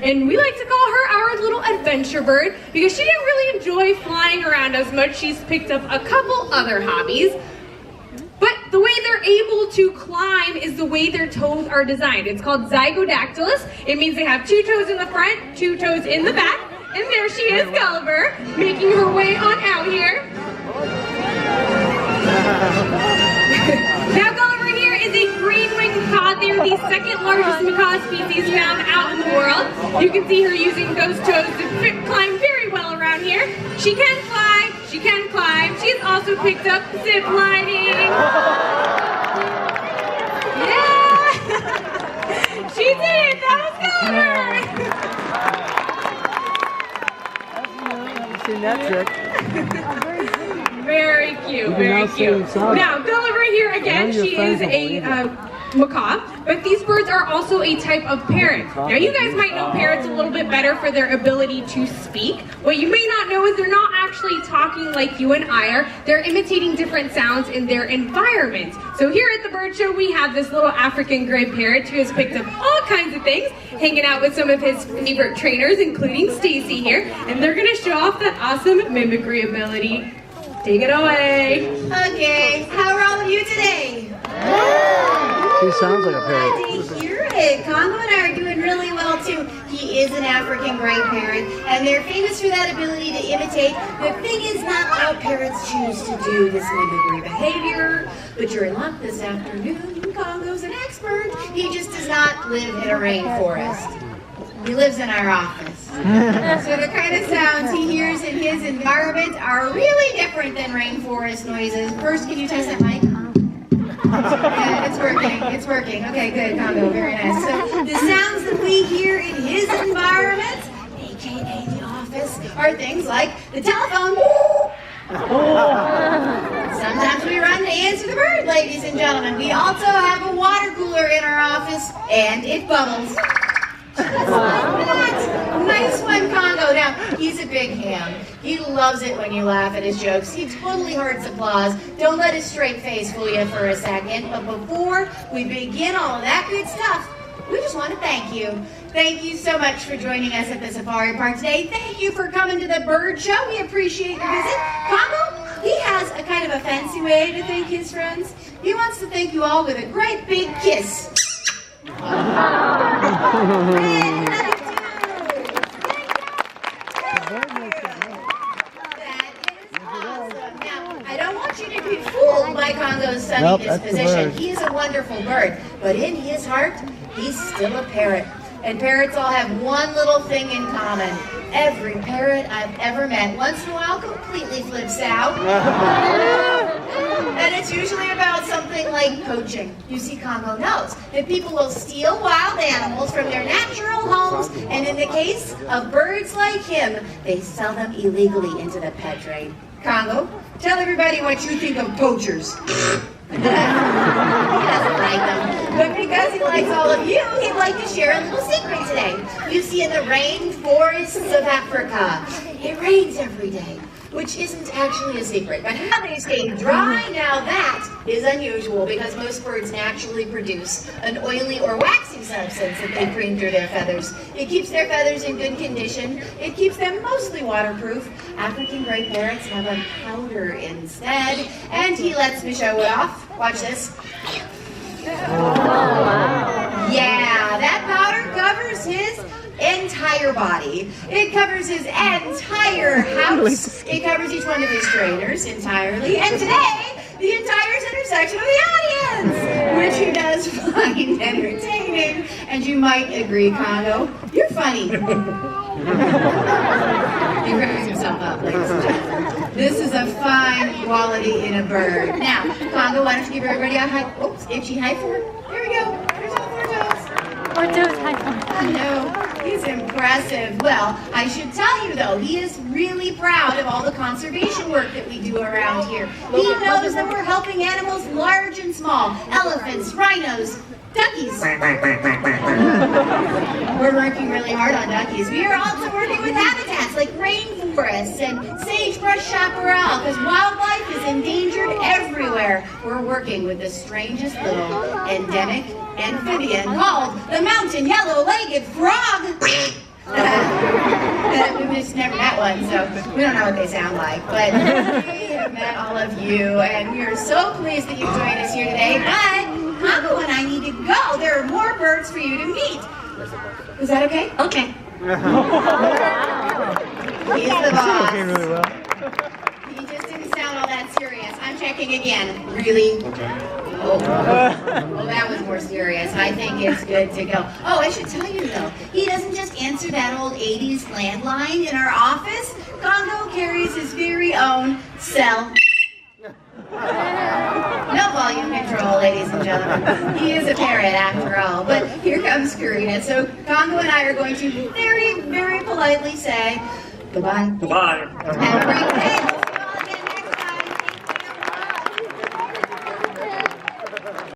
And we like to call her our little adventure bird because she didn't really enjoy flying around as much. She's picked up a couple other hobbies. But the way they're able to climb is the way their toes are designed. It's called zygodactylus. It means they have 2 toes in the front, 2 toes in the back. And there she is, Gulliver, making her way on out here. Now Gulliver here is a green-winged macaw. They're the second largest macaw species found out in the world. You can see her using those toes to climb very well around here. She can fly, she can climb. She's also picked up zip lining. Yeah! She did it! That was Gulliver! Seen that trick. Very cute, very cute. Now, Gulliver here again, she is a macaw, but these birds are also a type of parrot. Now, you guys might know parrots a little bit better for their ability to speak. What you may not know is they're not actually talking like you and I are. They're imitating different sounds in their environment. So here at the bird show, we have this little African gray parrot who has picked up all kinds of things, hanging out with some of his favorite trainers, including Stacy here, and they're gonna show off that awesome mimicry ability. Take it away. Okay, how are all of you today? He sounds like a parrot. Glad to hear it. Congo and I are doing really well too. He is an African gray parrot, and they're famous for that ability to imitate. The thing is, not all parrots choose to do this mimicry behavior, but you're in luck this afternoon. Congo's an expert. He just does not live in a rainforest. He lives in our office. So the kind of sounds he hears in his environment are really different than rainforest noises. First, can you test that mic? Yeah, it's working. It's working. Okay, good, Congo. Very nice. So the sounds that we hear in his environment, aka the office, are things like the telephone. Sometimes we run to answer the bird, ladies and gentlemen. We also have a water cooler in our office, and it bubbles. Just like that. Nice one, Congo. Now, he's a big ham. He loves it when you laugh at his jokes. He totally hearts applause. Don't let his straight face fool you for a second. But before we begin all of that good stuff, we just want to thank you. Thank you so much for joining us at the Safari Park today. Thank you for coming to the bird show. We appreciate your visit. Congo, he has a kind of a fancy way to thank his friends. He wants to thank you all with a great big kiss. By Congo's sunny disposition. He is a wonderful bird, but in his heart, he's still a parrot. And parrots all have one little thing in common. Every parrot I've ever met once in a while completely flips out. And it's usually about something like poaching. You see, Congo knows that people will steal wild animals from their natural homes, and in the case of birds like him, they sell them illegally into the pet trade. Congo, tell everybody what you think of poachers. He doesn't like them, but because he likes all of you, he'd like to share a little secret today. You see, in the rainforests of Africa, it rains every day, which isn't actually a secret. But how they stay dry, now that is unusual because most birds naturally produce an oily or waxy substance that they cream through their feathers. It keeps their feathers in good condition. It keeps them mostly waterproof. African gray parrots have a powder instead, and he lets me show it off. Watch this. Yeah, that powder covers his entire body. It covers his entire house. It covers each one of his trainers entirely. And today, the entire center section of the audience, which he does find entertaining. And you might agree, Congo, you're funny. He cracks himself up, ladies and gentlemen. This is a fine quality in a bird. Now, Congo, why don't you give everybody a high, itchy high four. There we go. There's all 4 toes. 4 toes, high four. I know. He's impressive. Well, I should tell you though, he is really proud of all the conservation work that we do around here. He knows that we're helping animals large and small. Elephants, rhinos, duckies. We're working really hard on duckies. We are also working with habitats like rainforests and sagebrush chaparral because wildlife is endangered everywhere. We're working with the strangest little endemic amphibian called the mountain yellow-legged frog. We've just never met one, so we don't know what they sound like. But we have met all of you, and we are so pleased that you've joined us here today. But Congo and I need to go. There are more birds for you to meet. Is that okay? Okay. He's the boss. Really well. He just didn't sound all that serious. I'm checking again. Really? Oh, that was more serious. I think it's good to go. Oh, I should tell you though, he doesn't just answer that old 80s landline in our office. Congo carries his very own cell. No volume control, ladies and gentlemen. He is a parrot after all. But here comes Karina. So Congo and I are going to very, very politely say goodbye. Goodbye. Have a great day.